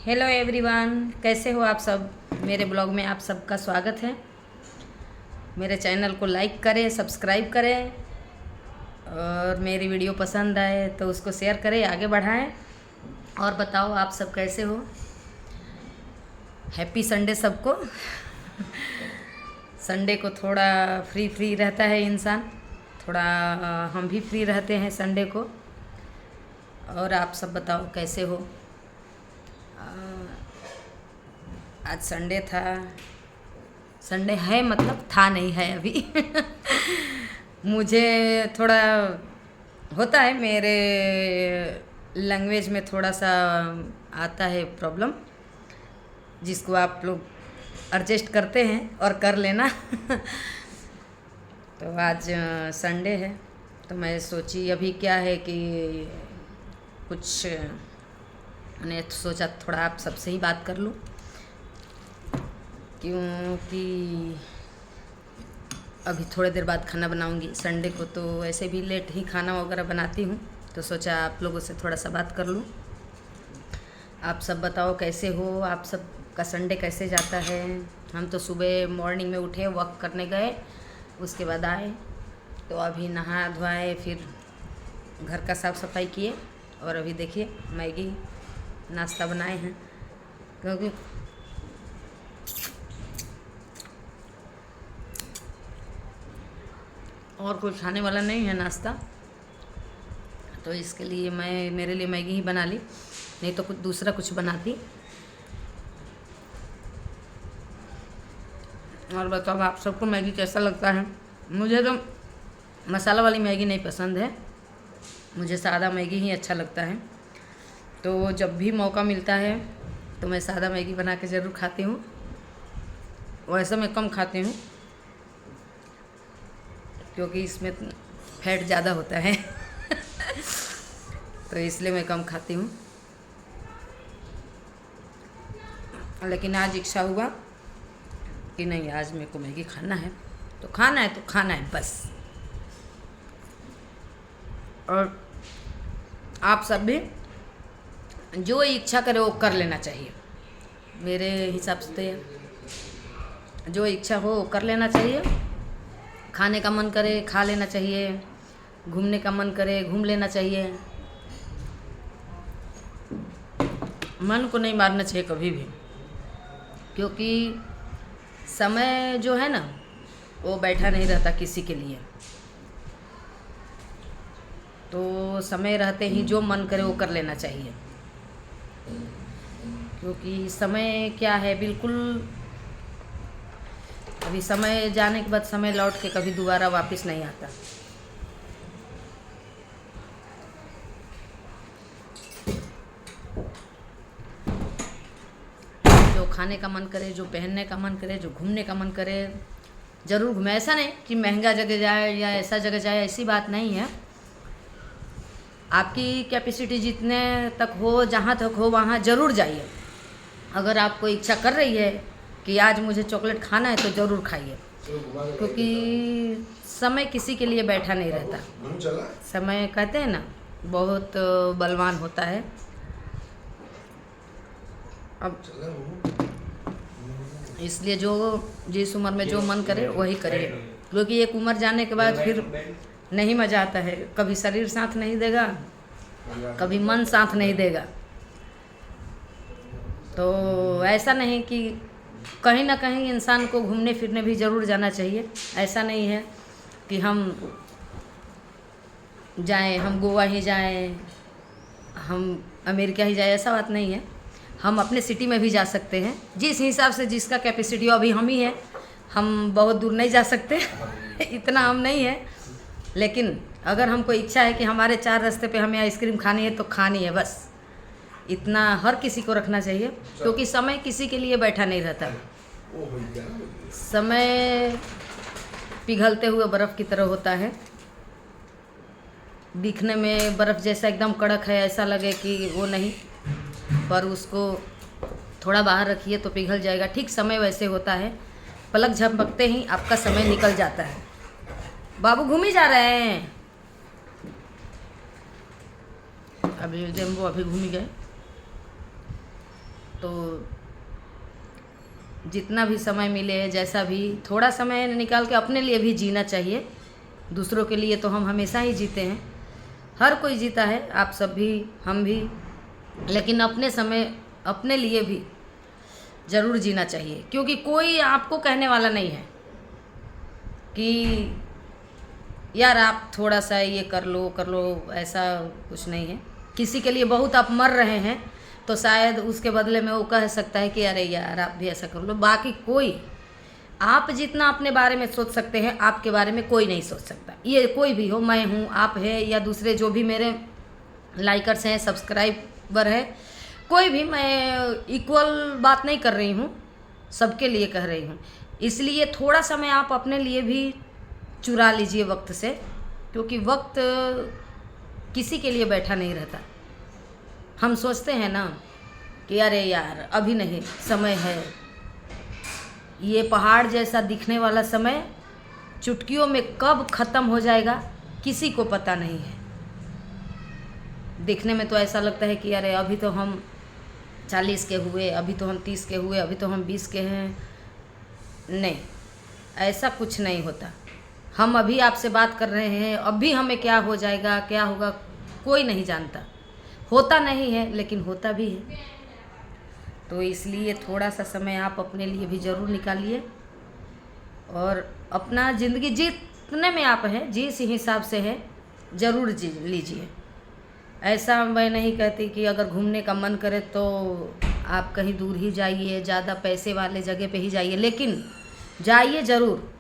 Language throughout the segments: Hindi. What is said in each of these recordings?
हेलो एवरीवन, कैसे हो आप सब। मेरे ब्लॉग में आप सबका स्वागत है। मेरे चैनल को लाइक करें, सब्सक्राइब करें और मेरी वीडियो पसंद आए तो उसको शेयर करें, आगे बढ़ाएं। और बताओ आप सब कैसे हो। हैप्पी संडे सबको। संडे को थोड़ा फ्री रहता है इंसान, थोड़ा हम भी फ्री रहते हैं संडे को। और आप सब बताओ कैसे हो। आज संडे था, संडे है मतलब था नहीं है अभी। मुझे थोड़ा होता है, मेरे लैंग्वेज में थोड़ा सा आता है प्रॉब्लम, जिसको आप लोग एडजस्ट करते हैं और कर लेना। तो आज संडे है तो मैं सोची अभी क्या है कि कुछ मैंने सोचा थोड़ा आप सबसे ही बात कर लूँ, क्योंकि अभी थोड़ी देर बाद खाना बनाऊंगी। संडे को तो ऐसे भी लेट ही खाना वगैरह बनाती हूँ, तो सोचा आप लोगों से थोड़ा सा बात कर लूँ। आप सब बताओ कैसे हो, आप सब का संडे कैसे जाता है। हम तो सुबह मॉर्निंग में उठे, वॉक करने गए, उसके बाद आए तो अभी नहा धोए, फिर घर का साफ़ सफाई किए और अभी देखिए मैगी नाश्ता बनाए हैं, क्योंकि और कुछ खाने वाला नहीं है नाश्ता, तो इसके लिए मैं मेरे लिए मैगी ही बना ली, नहीं तो कुछ दूसरा कुछ बनाती। और बताओ आप सबको मैगी कैसा लगता है। मुझे तो मसाला वाली मैगी नहीं पसंद है, मुझे सादा मैगी ही अच्छा लगता है। तो जब भी मौका मिलता है तो मैं सादा मैगी बना के ज़रूर खाती हूँ। वैसे मैं कम खाती हूँ क्योंकि इसमें फैट ज़्यादा होता है। तो इसलिए मैं कम खाती हूँ। लेकिन आज इच्छा हुआ कि नहीं, आज मेरे को मैगी खाना है तो खाना है, तो खाना है बस। और आप सब भी जो इच्छा करे वो कर लेना चाहिए। मेरे हिसाब से जो इच्छा हो वो कर लेना चाहिए। खाने का मन करे खा लेना चाहिए, घूमने का मन करे घूम लेना चाहिए। मन को नहीं मारना चाहिए कभी भी, क्योंकि समय जो है ना वो बैठा नहीं रहता किसी के लिए। तो समय रहते ही जो मन करे वो कर लेना चाहिए, क्योंकि समय क्या है, बिल्कुल अभी समय जाने के बाद समय लौट के कभी दोबारा वापस नहीं आता। जो खाने का मन करे, जो पहनने का मन करे, जो घूमने का मन करे, ज़रूर घूमे। ऐसा नहीं कि महंगा जगह जाए या ऐसा जगह जाए, ऐसी बात नहीं है। आपकी कैपेसिटी जितने तक हो, जहाँ तक हो वहाँ ज़रूर जाइए। अगर आपको इच्छा कर रही है कि आज मुझे चॉकलेट खाना है तो ज़रूर खाइए, क्योंकि समय किसी के लिए बैठा नहीं रहता। समय कहते हैं ना बहुत बलवान होता है। अब इसलिए जो जिस उम्र में जो मन करे वही करिए, क्योंकि एक उम्र जाने के बाद फिर नहीं मज़ा आता है। कभी शरीर साथ नहीं देगा, कभी मन साथ नहीं देगा। तो ऐसा नहीं कि कहीं ना कहीं इंसान को घूमने फिरने भी ज़रूर जाना चाहिए। ऐसा नहीं है कि हम जाएं, हम गोवा ही जाएं, हम अमेरिका ही जाएं, ऐसा बात नहीं है। हम अपने सिटी में भी जा सकते हैं, जिस हिसाब से जिसका कैपेसिटी हो। अभी हम ही है, हम बहुत दूर नहीं जा सकते। इतना हम नहीं है, लेकिन अगर हमको इच्छा है कि हमारे 4 रास्ते पे हमें आइसक्रीम खानी है तो खानी है बस। इतना हर किसी को रखना चाहिए, क्योंकि समय किसी के लिए बैठा नहीं रहता। समय पिघलते हुए बर्फ़ की तरह होता है। दिखने में बर्फ़ जैसा एकदम कड़क है, ऐसा लगे कि वो नहीं, पर उसको थोड़ा बाहर रखिए तो पिघल जाएगा। ठीक समय वैसे होता है, पलक झपकते ही आपका समय निकल जाता है। बाबू घूम ही जा रहे हैं, अभी जेम्बो अभी घूम ही गए। तो जितना भी समय मिले, जैसा भी, थोड़ा समय निकाल के अपने लिए भी जीना चाहिए। दूसरों के लिए तो हम हमेशा ही जीते हैं, हर कोई जीता है, आप सब भी, हम भी, लेकिन अपने समय अपने लिए भी ज़रूर जीना चाहिए। क्योंकि कोई आपको कहने वाला नहीं है कि यार आप थोड़ा सा ये कर लो, ऐसा कुछ नहीं है। किसी के लिए बहुत आप मर रहे हैं तो शायद उसके बदले में वो कह सकता है कि अरे यार आप भी ऐसा कर लो। बाकी कोई, आप जितना अपने बारे में सोच सकते हैं, आपके बारे में कोई नहीं सोच सकता। ये कोई भी हो, मैं हूँ, आप है, या दूसरे जो भी मेरे लाइकर्स हैं, सब्सक्राइबर है, कोई भी, मैं इक्वल बात नहीं कर रही हूँ, सबके लिए कह रही हूँ। इसलिए थोड़ा समय आप अपने लिए भी चुरा लीजिए वक्त से, क्योंकि वक्त किसी के लिए बैठा नहीं रहता। हम सोचते हैं ना कि अरे यार अभी नहीं, समय है, ये पहाड़ जैसा दिखने वाला समय चुटकियों में कब ख़त्म हो जाएगा किसी को पता नहीं है। देखने में तो ऐसा लगता है कि अरे अभी तो हम 40 के हुए, अभी तो हम 30 के हुए, अभी तो हम 20 के हैं। नहीं, ऐसा कुछ नहीं होता। हम अभी आपसे बात कर रहे हैं, अभी हमें क्या हो जाएगा, क्या होगा, कोई नहीं जानता। होता नहीं है लेकिन होता भी है। तो इसलिए थोड़ा सा समय आप अपने लिए भी ज़रूर निकालिए और अपना ज़िंदगी जितने में आप हैं, जिस हिसाब से है, ज़रूर जी लीजिए। ऐसा मैं नहीं कहती कि अगर घूमने का मन करे तो आप कहीं दूर ही जाइए, ज़्यादा पैसे वाले जगह पे ही जाइए, लेकिन जाइए ज़रूर।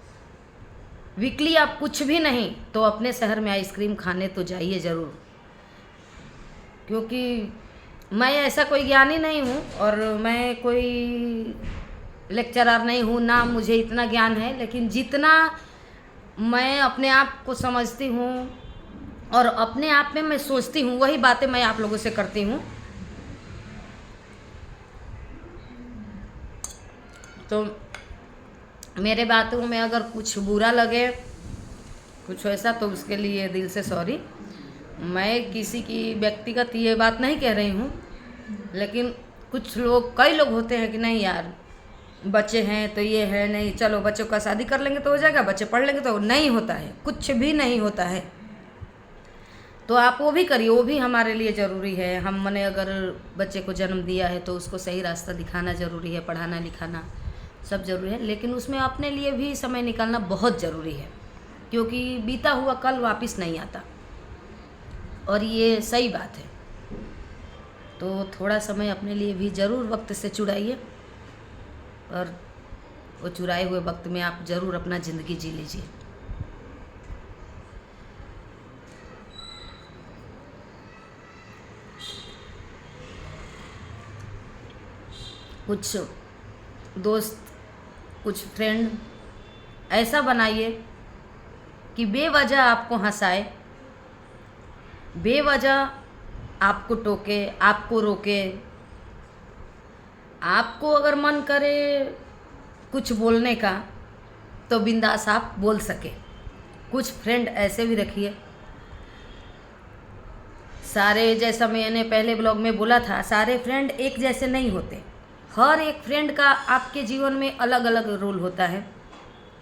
वीकली आप कुछ भी नहीं तो अपने शहर में आइसक्रीम खाने तो जाइए ज़रूर। क्योंकि मैं ऐसा कोई ज्ञानी नहीं हूँ और मैं कोई लेक्चरर नहीं हूँ, ना मुझे इतना ज्ञान है, लेकिन जितना मैं अपने आप को समझती हूँ और अपने आप में मैं सोचती हूँ, वही बातें मैं आप लोगों से करती हूँ। तो मेरे बातों में अगर कुछ बुरा लगे, कुछ ऐसा, तो उसके लिए दिल से सॉरी। मैं किसी की व्यक्तिगत ये बात नहीं कह रही हूँ, लेकिन कुछ लोग, कई लोग होते हैं कि नहीं यार बच्चे हैं तो ये है, नहीं चलो बच्चों का शादी कर लेंगे तो हो जाएगा, बच्चे पढ़ लेंगे तो नहीं होता है, कुछ भी नहीं होता है। तो आप वो भी करिए, वो भी हमारे लिए ज़रूरी है। हमने अगर बच्चे को जन्म दिया है तो उसको सही रास्ता दिखाना ज़रूरी है, पढ़ाना लिखाना सब ज़रूरी है, लेकिन उसमें अपने लिए भी समय निकालना बहुत ज़रूरी है। क्योंकि बीता हुआ कल वापस नहीं आता और ये सही बात है। तो थोड़ा समय अपने लिए भी ज़रूर वक्त से चुराइए और वो चुराए हुए वक्त में आप ज़रूर अपना ज़िंदगी जी लीजिए। कुछ दोस्त, कुछ फ्रेंड ऐसा बनाइए कि बेवजह आपको हंसाए, बेवजह आपको टोके, आपको रोके। आपको अगर मन करे कुछ बोलने का तो बिंदास आप बोल सके। कुछ फ्रेंड ऐसे भी रखिए, सारे, जैसा मैंने पहले ब्लॉग में बोला था, सारे फ्रेंड एक जैसे नहीं होते। हर एक फ्रेंड का आपके जीवन में अलग अलग रोल होता है।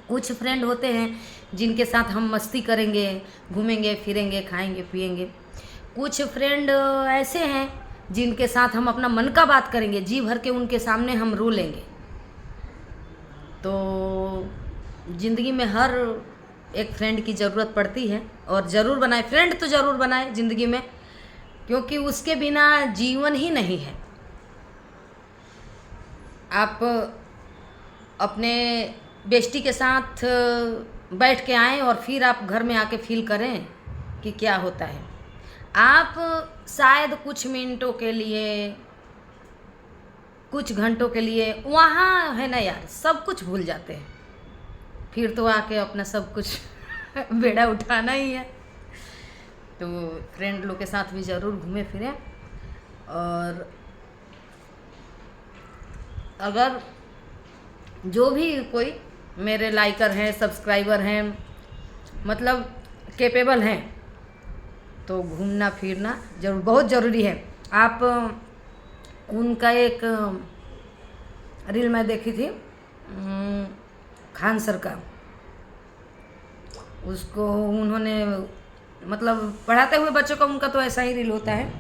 कुछ फ्रेंड होते हैं जिनके साथ हम मस्ती करेंगे, घूमेंगे फिरेंगे, खाएंगे पिएंगे। कुछ फ्रेंड ऐसे हैं जिनके साथ हम अपना मन का बात करेंगे, जी भर के उनके सामने हम रो लेंगे। तो ज़िंदगी में हर एक फ्रेंड की ज़रूरत पड़ती है और ज़रूर बनाए, फ्रेंड तो ज़रूर बनाए ज़िंदगी में, क्योंकि उसके बिना जीवन ही नहीं है। आप अपने बेस्टी के साथ बैठ के आएँ और फिर आप घर में आके फील करें कि क्या होता है। आप शायद कुछ मिनटों के लिए, कुछ घंटों के लिए वहाँ है ना यार, सब कुछ भूल जाते हैं। फिर तो आके अपना सब कुछ बेड़ा उठाना ही है। तो फ्रेंड लोग के साथ भी ज़रूर घूमे फिरें। और अगर जो भी कोई मेरे लाइकर हैं, सब्सक्राइबर हैं, मतलब कैपेबल हैं, तो घूमना फिरना जरूर बहुत ज़रूरी है। आप उनका एक रील मैं देखी थी, खान सर का। उसको उन्होंने मतलब पढ़ाते हुए बच्चों का उनका तो ऐसा ही रील होता है।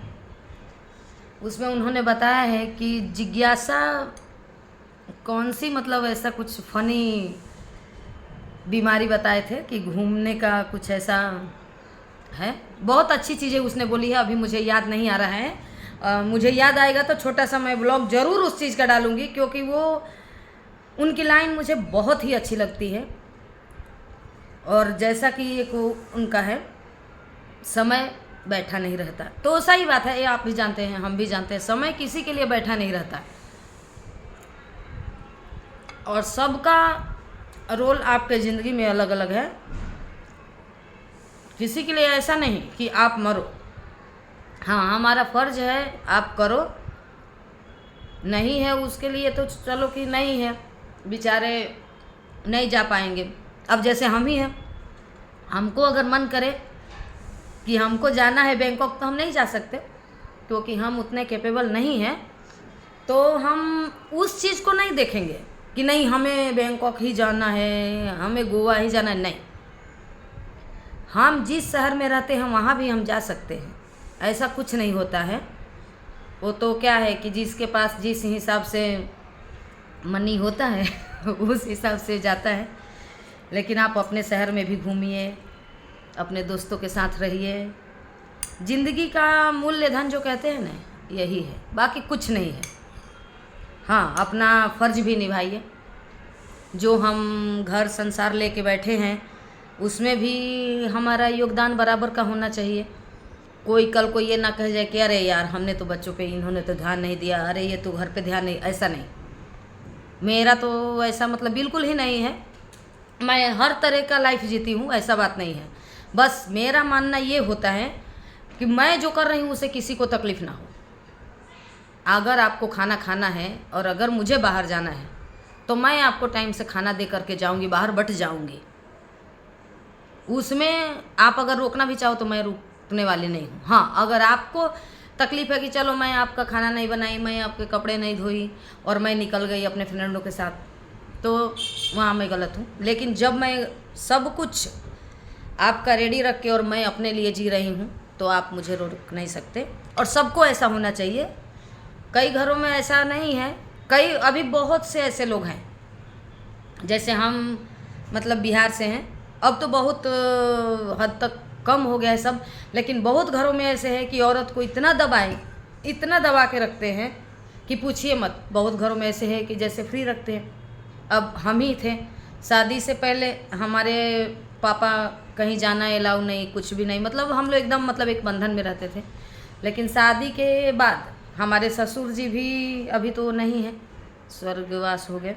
उसमें उन्होंने बताया है कि जिज्ञासा कौन सी मतलब ऐसा कुछ फनी बीमारी बताए थे कि घूमने का कुछ ऐसा है। बहुत अच्छी चीज़ें उसने बोली है, अभी मुझे याद नहीं आ रहा है। मुझे याद आएगा तो छोटा सा मैं ब्लॉग ज़रूर उस चीज़ का डालूँगी, क्योंकि वो उनकी लाइन मुझे बहुत ही अच्छी लगती है। और जैसा कि एक उनका है, समय बैठा नहीं रहता, तो सही बात है, ये आप भी जानते हैं, हम भी जानते हैं, समय किसी के लिए बैठा नहीं रहता। और सबका रोल आपके ज़िंदगी में अलग अलग है। किसी के लिए ऐसा नहीं कि आप मरो। हाँ, हमारा फ़र्ज है, आप करो, नहीं है उसके लिए तो चलो कि नहीं है, बेचारे नहीं जा पाएंगे। अब जैसे हम ही हैं, हमको अगर मन करे कि हमको जाना है बैंकॉक तो हम नहीं जा सकते, क्योंकि हम उतने कैपेबल नहीं हैं। तो हम उस चीज़ को नहीं देखेंगे कि नहीं हमें बैंकॉक ही जाना है, हमें गोवा ही जाना है, नहीं। हम जिस शहर में रहते हैं वहाँ भी हम जा सकते हैं, ऐसा कुछ नहीं होता है। वो तो क्या है कि जिसके पास जिस हिसाब से मनी होता है उस हिसाब से जाता है। लेकिन आप अपने शहर में भी घूमिए, अपने दोस्तों के साथ रहिए। ज़िंदगी का मूल्य धन जो कहते हैं ना, यही है, बाकी कुछ नहीं है। हाँ, अपना फ़र्ज भी निभाइए। जो हम घर संसार लेके बैठे हैं उसमें भी हमारा योगदान बराबर का होना चाहिए। कोई कल को ये ना कह जाए कि अरे यार हमने तो बच्चों पे, इन्होंने तो ध्यान नहीं दिया, अरे ये तो घर पे ध्यान नहीं, ऐसा नहीं। मेरा तो ऐसा मतलब बिल्कुल ही नहीं है। मैं हर तरह का लाइफ जीती हूँ, ऐसा बात नहीं है। बस मेरा मानना ये होता है कि मैं जो कर रही हूँ उसे किसी को तकलीफ़ ना हो। अगर आपको खाना खाना है और अगर मुझे बाहर जाना है तो मैं आपको टाइम से खाना दे करके जाऊँगी, बाहर बट जाऊँगी। उसमें आप अगर रोकना भी चाहो तो मैं रुकने वाली नहीं हूँ। हाँ, अगर आपको तकलीफ़ है कि चलो मैं आपका खाना नहीं बनाई, मैं आपके कपड़े नहीं धोई और मैं निकल गई अपने फ्रेंडों के साथ, तो वहाँ मैं गलत हूँ। लेकिन जब मैं सब कुछ आपका रेडी रख के और मैं अपने लिए जी रही हूँ तो आप मुझे रोक नहीं सकते। और सबको ऐसा होना चाहिए। कई घरों में ऐसा नहीं है, कई अभी बहुत से ऐसे लोग हैं, जैसे हम मतलब बिहार से हैं, अब तो बहुत हद तक कम हो गया है सब, लेकिन बहुत घरों में ऐसे है कि औरत को इतना दबाए, इतना दबा के रखते हैं कि पूछिए मत। बहुत घरों में ऐसे है कि जैसे फ्री रखते हैं। अब हम ही थे, शादी से पहले हमारे पापा कहीं जाना अलाउ नहीं, कुछ भी नहीं, मतलब हम लोग एकदम मतलब एक बंधन में रहते थे। लेकिन शादी के बाद हमारे ससुर जी भी अभी तो नहीं है, स्वर्गवास हो गए,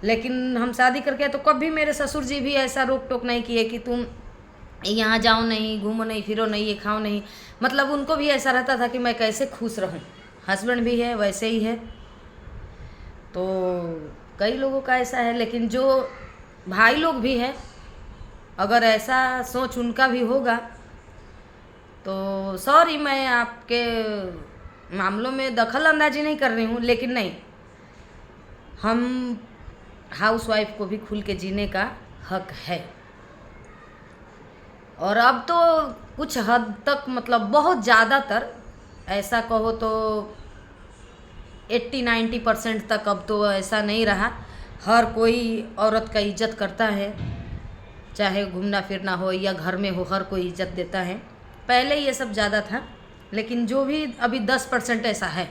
लेकिन हम शादी करके तो कभी मेरे ससुर जी भी ऐसा रोक टोक नहीं किए कि तुम यहाँ जाओ नहीं, घूमो नहीं, फिरो नहीं, ये खाओ नहीं। मतलब उनको भी ऐसा रहता था कि मैं कैसे खुश रहूँ। हस्बैंड भी है वैसे ही है। तो कई लोगों का ऐसा है, लेकिन जो भाई लोग भी हैं, अगर ऐसा सोच उनका भी होगा तो सॉरी, मैं आपके मामलों में दखल अंदाजी नहीं कर रही हूँ, लेकिन नहीं, हम हाउसवाइफ को भी खुल के जीने का हक है। और अब तो कुछ हद तक मतलब बहुत ज़्यादातर ऐसा कहो तो 80-90% तक अब तो ऐसा नहीं रहा। हर कोई औरत का इज्जत करता है, चाहे घूमना फिरना हो या घर में हो, हर कोई इज्जत देता है। पहले ये सब ज़्यादा था, लेकिन जो भी अभी 10% ऐसा है,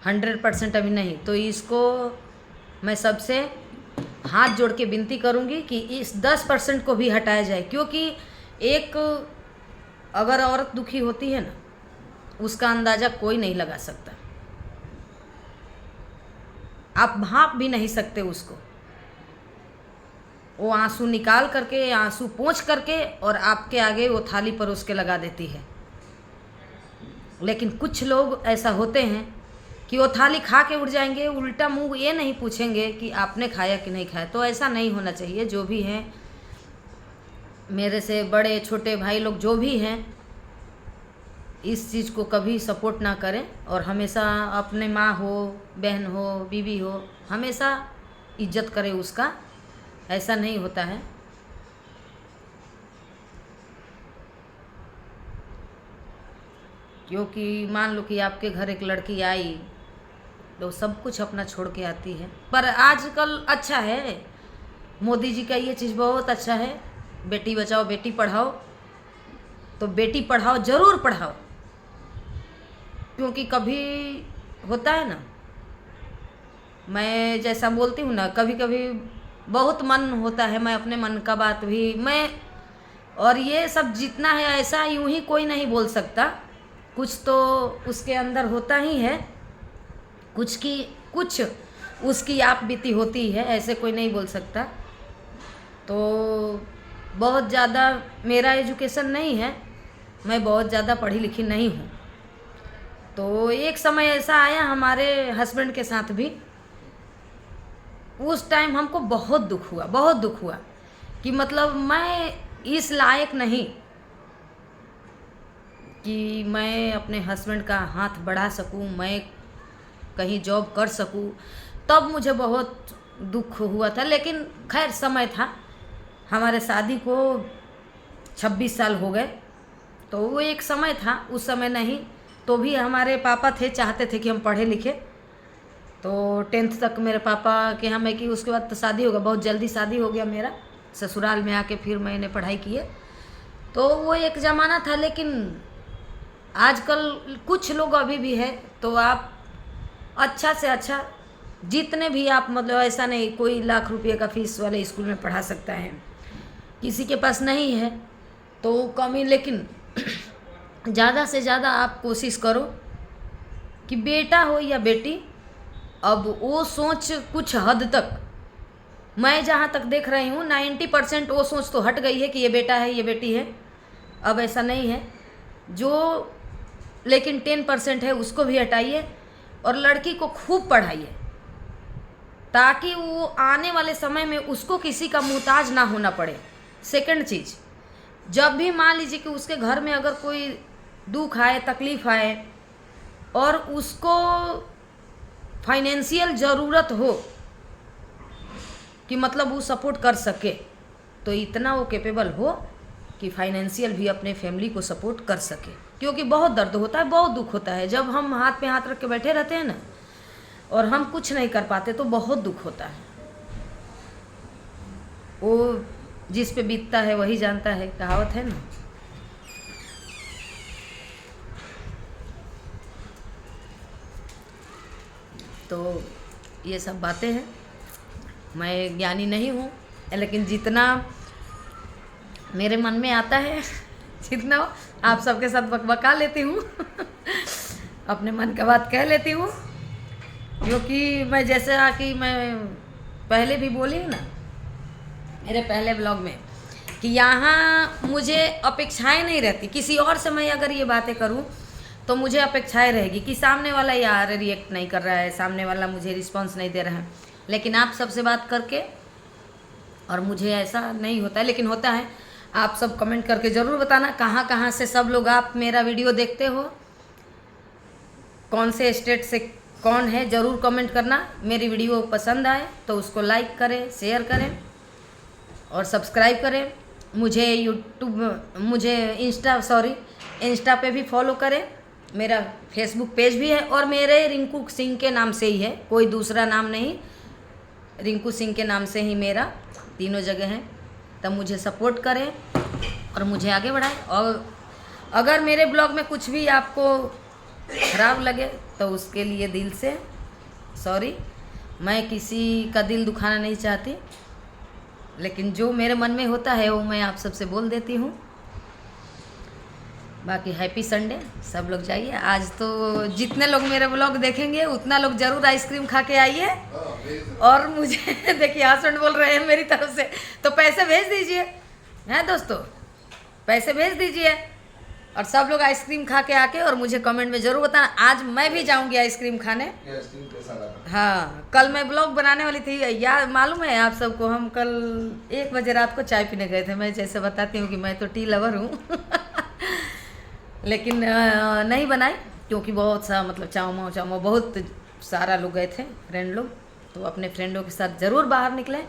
100% अभी नहीं। तो इसको मैं सबसे हाथ जोड़ के विनती करूँगी कि इस 10% को भी हटाया जाए, क्योंकि एक अगर औरत दुखी होती है ना, उसका अंदाज़ा कोई नहीं लगा सकता। आप भाप भी नहीं सकते उसको। वो आंसू निकाल करके, आंसू पोंछ करके और आपके आगे वो थाली परोस के लगा देती है। लेकिन कुछ लोग ऐसा होते हैं कि वो थाली खा के उड़ जाएंगे, उल्टा मुंह ये नहीं पूछेंगे कि आपने खाया कि नहीं खाया। तो ऐसा नहीं होना चाहिए। जो भी हैं, मेरे से बड़े छोटे भाई लोग जो भी हैं, इस चीज़ को कभी सपोर्ट ना करें और हमेशा अपने माँ हो, बहन हो, बीवी हो, हमेशा इज्जत करें उसका। ऐसा नहीं होता है। क्योंकि मान लो कि आपके घर एक लड़की आई तो सब कुछ अपना छोड़ के आती है। पर आजकल अच्छा है, मोदी जी का ये चीज़ बहुत अच्छा है, बेटी बचाओ बेटी पढ़ाओ। तो बेटी पढ़ाओ, ज़रूर पढ़ाओ, क्योंकि कभी होता है ना, मैं जैसा बोलती हूँ ना, कभी कभी बहुत मन होता है, मैं अपने मन का बात भी मैं, और ये सब जितना है ऐसा यूं ही कोई नहीं बोल सकता, कुछ तो उसके अंदर होता ही है, कुछ उसकी आप बीती होती है, ऐसे कोई नहीं बोल सकता। तो बहुत ज़्यादा मेरा एजुकेशन नहीं है, मैं बहुत ज़्यादा पढ़ी लिखी नहीं हूँ। तो एक समय ऐसा आया हमारे हस्बैंड के साथ भी, उस टाइम हमको बहुत दुख हुआ कि मतलब मैं इस लायक नहीं कि मैं अपने हस्बैंड का हाथ बढ़ा सकूं, मैं कहीं जॉब कर सकूं। तब मुझे बहुत दुख हुआ था, लेकिन खैर समय था, हमारे शादी को 26 साल हो गए, तो वो एक समय था। उस समय नहीं तो भी हमारे पापा थे, चाहते थे कि हम पढ़े लिखे। तो 10th तक मेरे पापा के यहाँ मैं की, उसके बाद तो शादी हो गया, बहुत जल्दी शादी हो गया मेरा, ससुराल में आके फिर मैंने पढ़ाई की है। तो वो एक ज़माना था। लेकिन आजकल कुछ लोग अभी भी है, तो आप अच्छा से अच्छा जितने भी आप, मतलब ऐसा नहीं कोई लाख रुपये का फीस वाले स्कूल में पढ़ा सकता है, किसी के पास नहीं है तो कमी। लेकिन ज़्यादा से ज़्यादा आप कोशिश करो कि बेटा हो या बेटी, अब वो सोच कुछ हद तक, मैं जहाँ तक देख रही हूँ 90% वो सोच तो हट गई है कि ये बेटा है ये बेटी है, अब ऐसा नहीं है। जो लेकिन 10% है उसको भी हटाइए और लड़की को खूब पढ़ाइए, ताकि वो आने वाले समय में उसको किसी का मुहताज ना होना पड़े। सेकंड चीज़, जब भी मान लीजिए कि उसके घर में अगर कोई दुख आए, तकलीफ़ आए और उसको फाइनेंशियल ज़रूरत हो कि मतलब वो सपोर्ट कर सके, तो इतना वो कैपेबल हो कि फाइनेंशियल भी अपने फैमिली को सपोर्ट कर सके। क्योंकि बहुत दर्द होता है, बहुत दुख होता है, जब हम हाथ पे हाथ रख के बैठे रहते हैं ना और हम कुछ नहीं कर पाते तो बहुत दुख होता है। वो जिस पे बीतता है वही जानता है, कहावत है ना। तो ये सब बातें हैं, मैं ज्ञानी नहीं हूँ, लेकिन जितना मेरे मन में आता है जितना आप सबके साथ बकबका लेती हूँ अपने मन का बात कह लेती हूँ। क्योंकि मैं जैसे कि मैं पहले भी बोली ना मेरे पहले ब्लॉग में कि यहाँ मुझे अपेक्षाएं नहीं रहती, किसी और से मैं अगर ये बातें करूँ तो मुझे अपेक्षाएं रहेगी कि सामने वाला यार रिएक्ट नहीं कर रहा है, सामने वाला मुझे रिस्पांस नहीं दे रहा है। लेकिन आप सबसे बात करके, और मुझे ऐसा नहीं होता है लेकिन होता है, आप सब कमेंट करके ज़रूर बताना कहाँ कहाँ से सब लोग आप मेरा वीडियो देखते हो, कौन से स्टेट से कौन है, ज़रूर कमेंट करना। मेरी वीडियो पसंद आए तो उसको लाइक करें, शेयर करें और सब्सक्राइब करें। मुझे इंस्टा पे भी फॉलो करें, मेरा फेसबुक पेज भी है और मेरे रिंकू सिंह के नाम से ही है, कोई दूसरा नाम नहीं, रिंकू सिंह के नाम से ही मेरा तीनों जगह है। तब मुझे सपोर्ट करें और मुझे आगे बढ़ाएं। और अगर मेरे ब्लॉग में कुछ भी आपको खराब लगे तो उसके लिए दिल से सॉरी, मैं किसी का दिल दुखाना नहीं चाहती, लेकिन जो मेरे मन में होता है वो मैं आप सबसे बोल देती हूँ। बाकी हैप्पी संडे, सब लोग जाइए। आज तो जितने लोग मेरे ब्लॉग देखेंगे उतना लोग ज़रूर आइसक्रीम खा के आइए। और मुझे देखिए हस्बैंड बोल रहे हैं मेरी तरफ से, तो पैसे भेज दीजिए, हैं दोस्तों, पैसे भेज दीजिए और सब लोग आइसक्रीम खा के आके और मुझे कमेंट में ज़रूर बताना। आज मैं भी जाऊंगी आइसक्रीम खाने। हाँ, कल मैं ब्लॉग बनाने वाली थी, यार मालूम है आप सबको, हम कल 1 बजे रात को चाय पीने गए थे। मैं जैसे बताती हूँ कि मैं तो टी लवर हूँ लेकिन नहीं बनाए क्योंकि बहुत सा मतलब चाव बहुत सारा लोग गए थे फ्रेंड लोग, तो अपने फ्रेंडों के साथ ज़रूर बाहर निकलें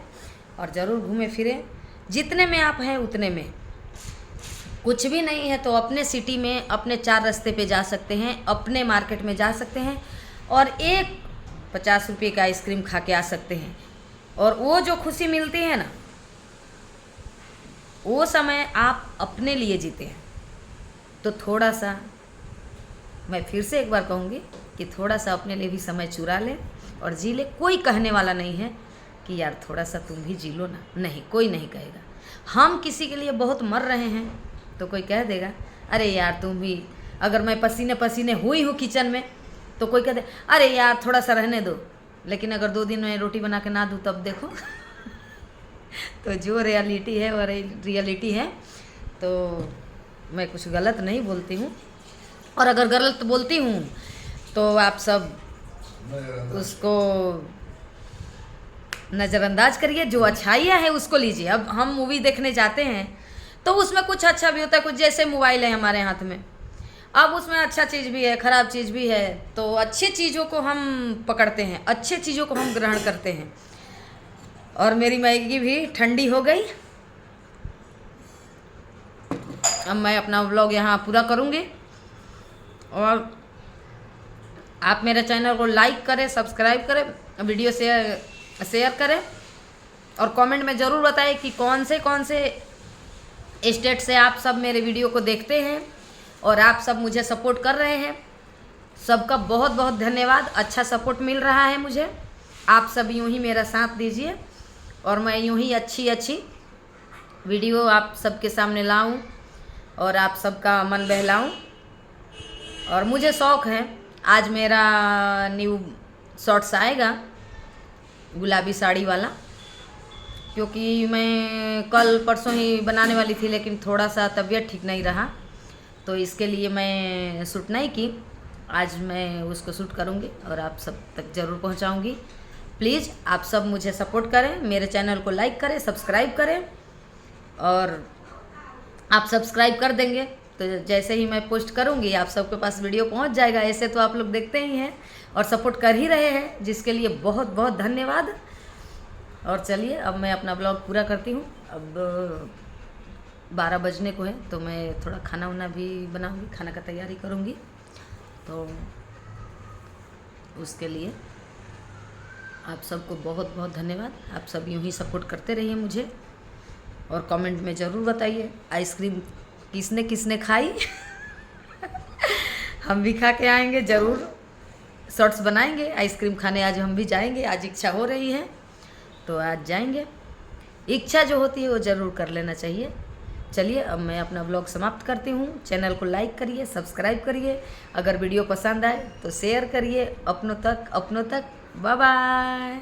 और ज़रूर घूमें फिरें। जितने में आप हैं उतने में, कुछ भी नहीं है तो अपने सिटी में अपने 4 रास्ते पे जा सकते हैं, अपने मार्केट में जा सकते हैं और एक 50 रुपये का आइसक्रीम खा के आ सकते हैं। और वो जो खुशी मिलती है ना, वो समय आप अपने लिए जीते हैं। तो थोड़ा सा, मैं फिर से एक बार कहूँगी कि थोड़ा सा अपने लिए भी समय चुरा ले और जी ले। कोई कहने वाला नहीं है कि यार थोड़ा सा तुम भी जी लो ना, नहीं, कोई नहीं कहेगा। हम किसी के लिए बहुत मर रहे हैं तो कोई कह देगा अरे यार तुम भी, अगर मैं पसीने पसीने हुई हूँ किचन में तो कोई कह दे अरे यार थोड़ा सा रहने दो, लेकिन अगर 2 दिन में रोटी बना के ना दूँ तब देखो। तो जो रियलिटी है वो रियलिटी है। तो मैं कुछ गलत नहीं बोलती हूँ, और अगर गलत बोलती हूँ तो आप सब उसको नज़रअंदाज करिए, जो अच्छाइयाँ है उसको लीजिए। अब हम मूवी देखने जाते हैं तो उसमें कुछ अच्छा भी होता है, कुछ जैसे मोबाइल है हमारे हाथ में, अब उसमें अच्छा चीज़ भी है ख़राब चीज़ भी है। तो अच्छी चीज़ों को हम पकड़ते हैं, अच्छे चीज़ों को हम ग्रहण करते हैं। और मेरी मैगी भी ठंडी हो गई। अब मैं अपना व्लॉग यहाँ पूरा करूँगी और आप मेरे चैनल को लाइक करें, सब्सक्राइब करें, वीडियो शेयर करें और कमेंट में ज़रूर बताएं कि कौन से स्टेट से आप सब मेरे वीडियो को देखते हैं और आप सब मुझे सपोर्ट कर रहे हैं। सबका बहुत बहुत धन्यवाद। अच्छा सपोर्ट मिल रहा है मुझे। आप सब यूँ ही मेरा साथ दीजिए और मैं यूँ ही अच्छी वीडियो आप सबके सामने लाऊं और आप सबका मन बहलाऊं। और मुझे शौक़ है, आज मेरा न्यू शॉर्ट्स आएगा गुलाबी साड़ी वाला, क्योंकि मैं कल परसों ही बनाने वाली थी लेकिन थोड़ा सा तबीयत ठीक नहीं रहा, तो इसके लिए मैं शूट नहीं की। आज मैं उसको शूट करूँगी और आप सब तक ज़रूर पहुँचाऊँगी। प्लीज़ आप सब मुझे सपोर्ट करें, मेरे चैनल को लाइक करें, सब्सक्राइब करें। और आप सब्सक्राइब कर देंगे तो जैसे ही मैं पोस्ट करूँगी आप सबके पास वीडियो पहुँच जाएगा। ऐसे तो आप लोग देखते ही हैं और सपोर्ट कर ही रहे हैं, जिसके लिए बहुत बहुत धन्यवाद। और चलिए अब मैं अपना ब्लॉग पूरा करती हूँ। अब 12 बजने को है तो मैं थोड़ा खाना वाना भी बनाऊँगी, खाना का तैयारी करूँगी। तो उसके लिए आप सबको बहुत बहुत धन्यवाद। आप सब यूँ ही सपोर्ट करते रहिए मुझे और कमेंट में ज़रूर बताइए आइसक्रीम किसने किसने खाई। हम भी खा के आएंगे, ज़रूर शॉर्ट्स बनाएंगे। आइसक्रीम खाने आज हम भी जाएंगे, आज इच्छा हो रही है तो आज जाएंगे। इच्छा जो होती है वो ज़रूर कर लेना चाहिए। चलिए अब मैं अपना ब्लॉग समाप्त करती हूँ। चैनल को लाइक करिए, सब्सक्राइब करिए, अगर वीडियो पसंद आए तो शेयर करिए अपनों तक। Bye bye.